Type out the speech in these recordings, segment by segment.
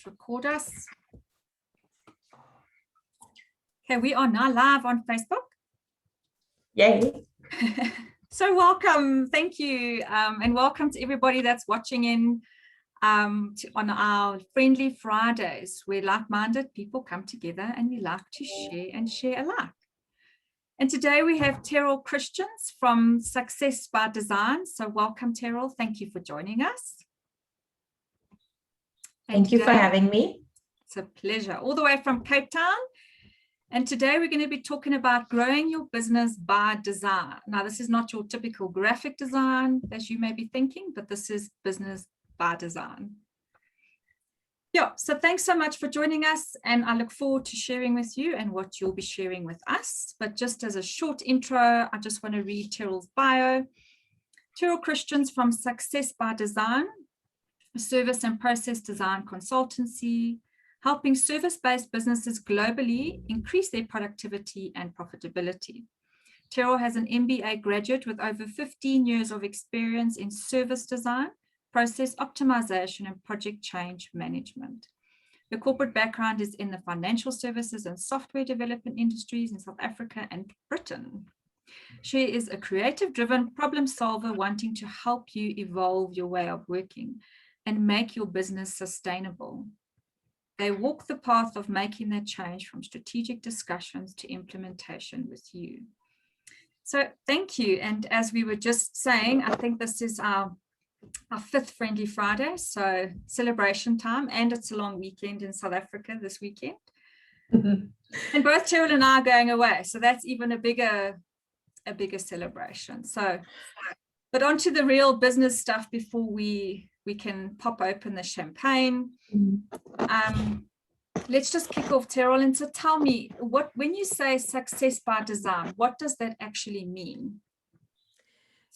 record us. Okay, we are now live on Facebook. Yay. So welcome, thank you, and welcome to everybody that's watching in on our Friendly Fridays, where like-minded people come together and we like to share and share alike. And today we have Terrill Christians from Success by Design. So welcome, Terrill. Thank you for joining us. Thank you for having me. It's a pleasure. All the way from Cape Town. And today we're going to be talking about growing your business by design. Now, this is not your typical graphic design, as you may be thinking, but this is business by design. Yeah, so thanks so much for joining us, and I look forward to sharing with you and what you'll be sharing with us. But just as a short intro, I just want to read Terrill's bio. Terrill Christians from Success by Design, a service and process design consultancy, helping service-based businesses globally increase their productivity and profitability. Terrill has an MBA graduate with over 15 years of experience in service design, process optimization, and project change management. The corporate background is in the financial services and software development industries in South Africa and Britain. She is a creative-driven problem solver wanting to help you evolve your way of working and make your business sustainable. They walk the path of making that change from strategic discussions to implementation with you. So thank you. And as we were just saying, I think this is our fifth Friendly Friday, so celebration time, and it's a long weekend in South Africa this weekend. And both Terrill and I are going away, so that's even a bigger celebration. So, but on to the real business stuff before we can pop open the champagne. Let's just kick off, Terrill, and so tell me, when you say success by design, what does that actually mean?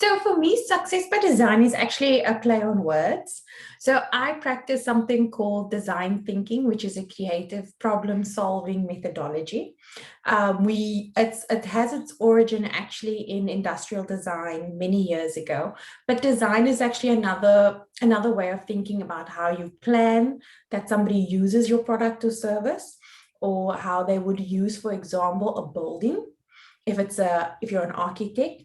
So for me, success by design is actually a play on words. So I practice something called design thinking, which is a creative problem solving methodology. It has its origin actually in industrial design many years ago, but design is actually another way of thinking about how you plan that somebody uses your product or service, or how they would use, for example, a building, if you're an architect.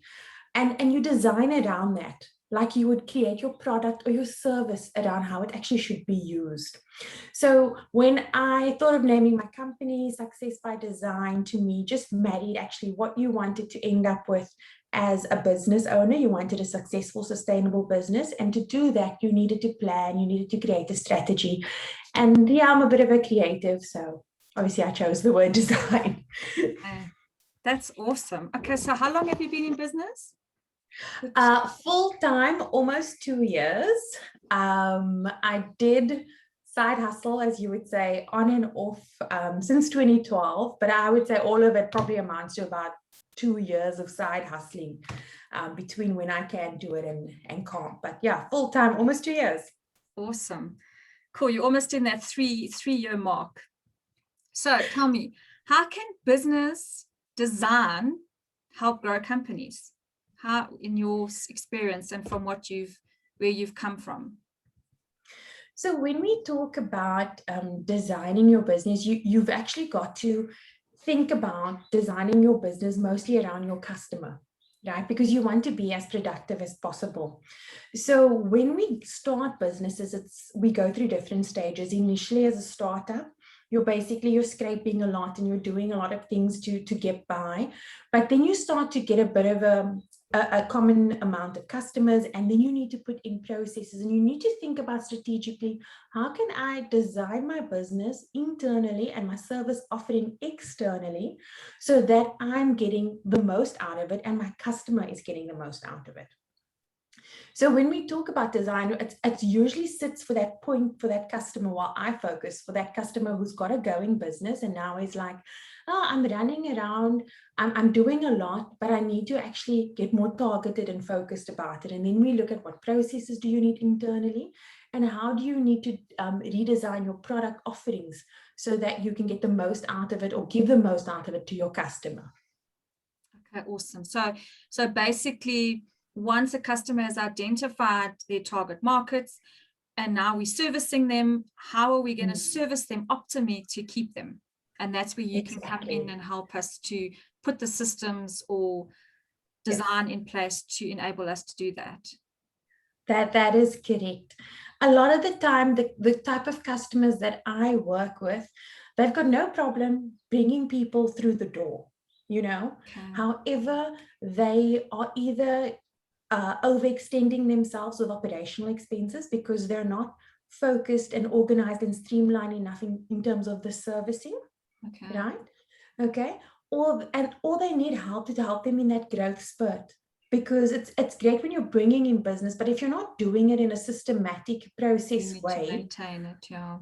And you design around that, like you would create your product or your service around how it actually should be used. So when I thought of naming my company Success by Design, to me just married actually what you wanted to end up with as a business owner. You wanted a successful, sustainable business. And to do that, you needed to plan, you needed to create a strategy. And yeah, I'm a bit of a creative, so obviously I chose the word design. That's awesome. Okay, so how long have you been in business? Full-time, almost 2 years. I did side hustle, as you would say, on and off since 2012, but I would say all of it probably amounts to about 2 years of side hustling between when I can do it and can't. But yeah, full-time, almost 2 years. Awesome. Cool. You're almost in that three-year mark. So tell me, how can business design help grow companies? How, in your experience and from where you've come from? So when we talk about designing your business, you've actually got to think about designing your business mostly around your customer, right? Because you want to be as productive as possible. So when we start businesses, we go through different stages. Initially, as a startup, you're scraping a lot and you're doing a lot of things to get by. But then you start to get a bit of a common amount of customers, and then you need to put in processes, and you need to think about strategically, how can I design my business internally and my service offering externally so that I'm getting the most out of it and my customer is getting the most out of it. So when we talk about design, it usually sits for that point for that customer, while I focus for that customer who's got a going business and now is like, oh, I'm running around, I'm doing a lot, but I need to actually get more targeted and focused about it. And then we look at what processes do you need internally, and how do you need to redesign your product offerings so that you can get the most out of it or give the most out of it to your customer. Okay, awesome. So basically, once a customer has identified their target markets, and now we're servicing them. How are we going to service them optimally to keep them? And that's where you can come in and help us to put the systems or design in place to enable us to do that. That is correct. A lot of the time, the type of customers that I work with, they've got no problem bringing people through the door, you know. Okay. However, they are either overextending themselves with operational expenses because they're not focused and organized and streamlined enough in terms of the servicing, Okay. right? Okay. Or they need help to help them in that growth spurt. Because it's great when you're bringing in business, but if you're not doing it in a systematic process way, to maintain it, yeah.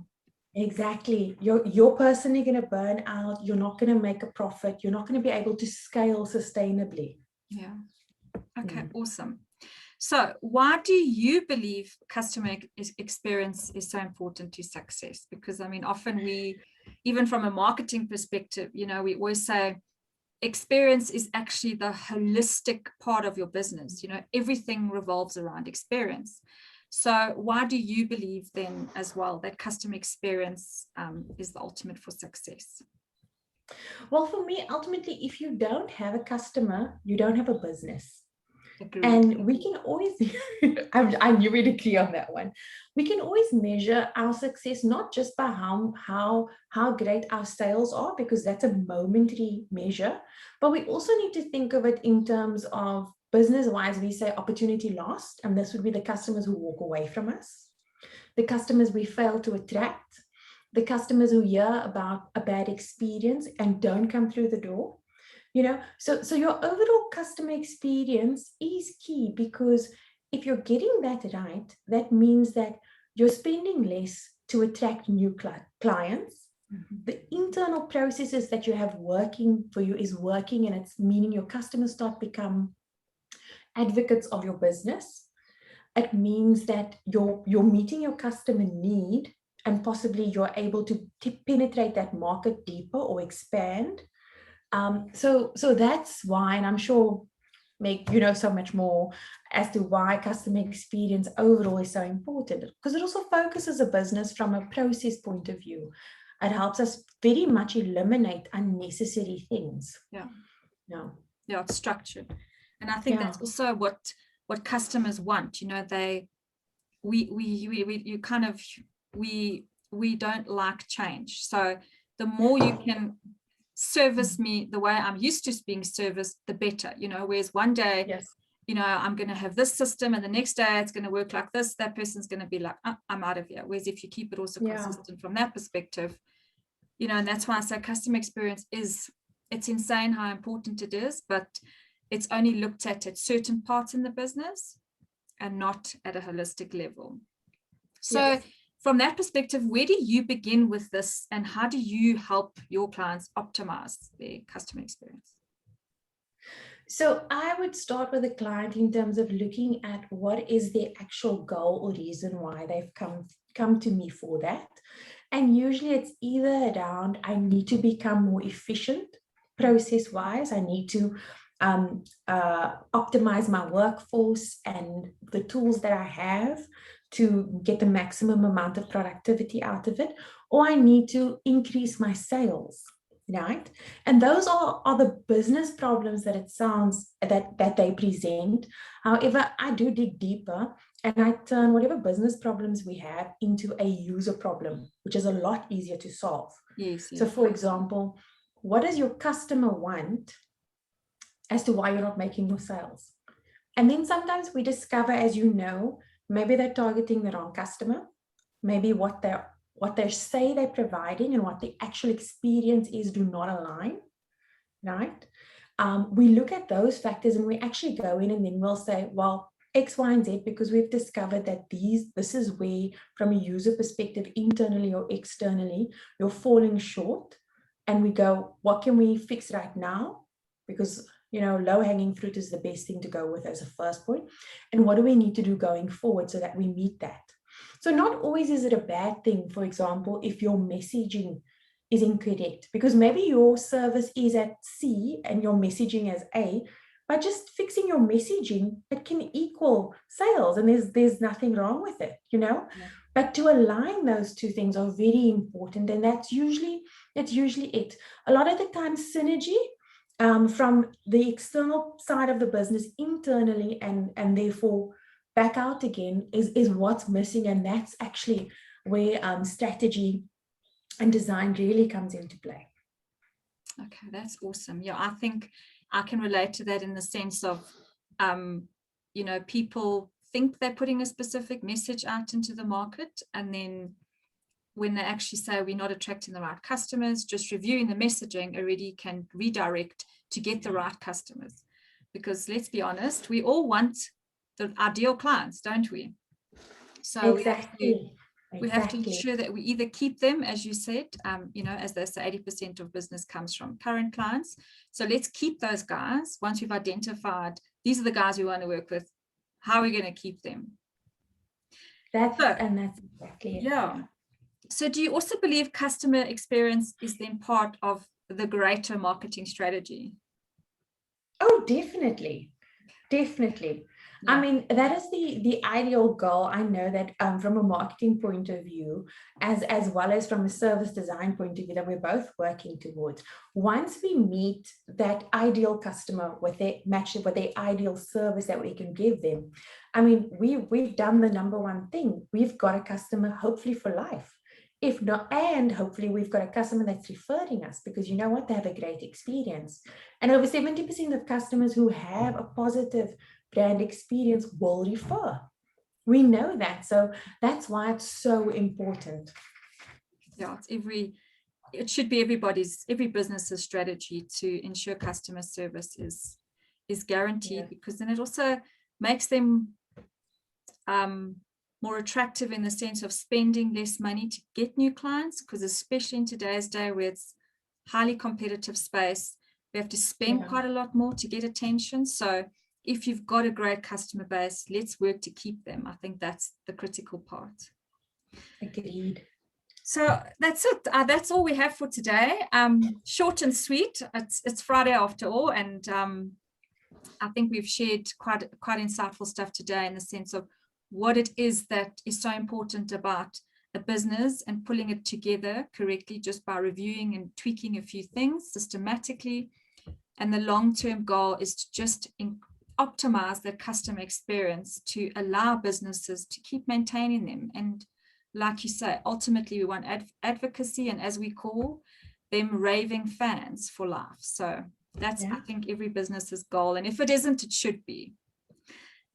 Exactly. You're personally going to burn out. You're not going to make a profit. You're not going to be able to scale sustainably. Yeah. Okay, awesome. So why do you believe customer experience is so important to success? Because I mean, often we, even from a marketing perspective, you know, we always say, experience is actually the holistic part of your business. You know, everything revolves around experience. So why do you believe then as well that customer experience is the ultimate for success? Well, for me, ultimately, if you don't have a customer, you don't have a business. Agreed. And we can always, I knew we'd agree on that one. We can always measure our success, not just by how great our sales are, because that's a momentary measure, but we also need to think of it in terms of business-wise. We say opportunity lost, and this would be the customers who walk away from us, the customers we fail to attract, the customers who hear about a bad experience and don't come through the door. You know, so your overall customer experience is key, because if you're getting that right, that means that you're spending less to attract new clients. The internal processes that you have working for you is working, and it's meaning your customers start become advocates of your business. It means that you're meeting your customer need, and possibly you're able to penetrate that market deeper or expand. So that's why, and I'm sure, Meg, you know so much more as to why customer experience overall is so important, because it also focuses a business from a process point of view. It helps us very much eliminate unnecessary things. Yeah. Yeah, it's structured. And I think that's also what customers want. You know, we don't like change. So the more you can service me the way I'm used to being serviced, the better, you know. Whereas one day, you know, I'm going to have this system, and the next day it's going to work like this, that person's going to be like, I'm out of here. Whereas if you keep it also consistent from that perspective, you know, and that's why I say customer experience it's insane how important it is, but it's only looked at certain parts in the business and not at a holistic level. So from that perspective, where do you begin with this, and how do you help your clients optimize their customer experience? So I would start with a client in terms of looking at what is their actual goal or reason why they've come to me for that. And usually it's either around, I need to become more efficient process-wise. I need to optimize my workforce and the tools that I have to get the maximum amount of productivity out of it, or I need to increase my sales, right? And those are the business problems that it sounds that they present. However, I do dig deeper, and I turn whatever business problems we have into a user problem, which is a lot easier to solve. Yes. So for example, what does your customer want as to why you're not making more sales? And then sometimes we discover, as you know, maybe they're targeting the wrong customer. Maybe what they say they're providing and what the actual experience is do not align, right? We look at those factors and we actually go in, and then we'll say, well, X, Y, and Z, because we've discovered that this is where, from a user perspective, internally or externally, you're falling short. And we go, what can we fix right now? Because, you know, low-hanging fruit is the best thing to go with as a first point. And what do we need to do going forward so that we meet that? So not always is it a bad thing, for example, if your messaging is incorrect, because maybe your service is at C and your messaging as A. By just fixing your messaging, it can equal sales, and there's nothing wrong with it, you know. But to align those two things are very important, and that's usually it. A lot of the time, synergy from the external side of the business internally and therefore back out again is what's missing, and that's actually where strategy and design really comes into play. Okay, that's awesome. Yeah, I think I can relate to that in the sense of, you know, people think they're putting a specific message out into the market, and then when they actually say we're not attracting the right customers, just reviewing the messaging already can redirect to get the right customers. Because let's be honest, we all want the ideal clients, don't we? So Exactly. we have to ensure that we either keep them, as you said, you know, as they say, 80% of business comes from current clients. So let's keep those guys. Once we've identified, these are the guys we want to work with, how are we going to keep them? That's exactly it. Yeah. So do you also believe customer experience is then part of the greater marketing strategy? Oh, definitely. Definitely. Yeah. I mean, that is the ideal goal. I know that from a marketing point of view, as well as from a service design point of view, that we're both working towards. Once we meet that ideal customer with their match with their ideal service that we can give them, I mean, we've done the number one thing. We've got a customer hopefully for life. If not, and hopefully we've got a customer that's referring us, because you know what, they have a great experience. And over 70% of customers who have a positive brand experience will refer. We know that. So that's why it's so important. Yeah, it should be every business's strategy to ensure customer service is guaranteed, because then it also makes them more attractive in the sense of spending less money to get new clients, because especially in today's day where it's highly competitive space, we have to spend quite a lot more to get attention. So if you've got a great customer base, let's work to keep them. I think that's the critical part. Agreed. So that's it. That's all we have for today. Short and sweet. It's Friday after all, and I think we've shared quite insightful stuff today in the sense of what it is that is so important about a business and pulling it together correctly just by reviewing and tweaking a few things systematically. And the long-term goal is to just optimize the customer experience to allow businesses to keep maintaining them. And like you say, ultimately we want advocacy, and as we call them, raving fans for life. So that's, I think, every business's goal. And if it isn't, it should be.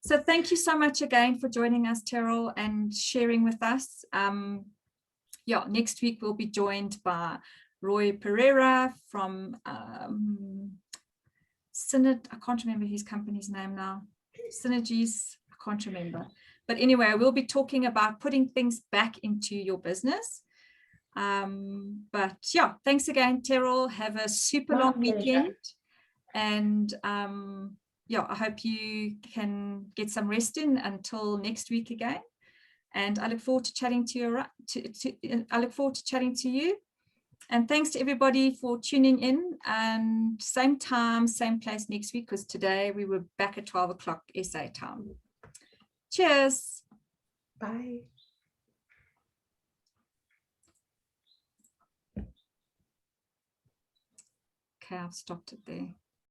So thank you so much again for joining us, Terrill, and sharing with us. Next week we'll be joined by Roy Pereira from Synod. I can't remember his company's name now. Synergies, I can't remember. But anyway, we'll be talking about putting things back into your business. But yeah, thanks again, Terrill. Have a super long weekend. And I hope you can get some rest in until next week again. And I look forward to chatting to you. I look forward to chatting to you. And thanks to everybody for tuning in. And same time, same place next week, because today we were back at 12 o'clock SA time. Cheers. Bye. Okay, I've stopped it there.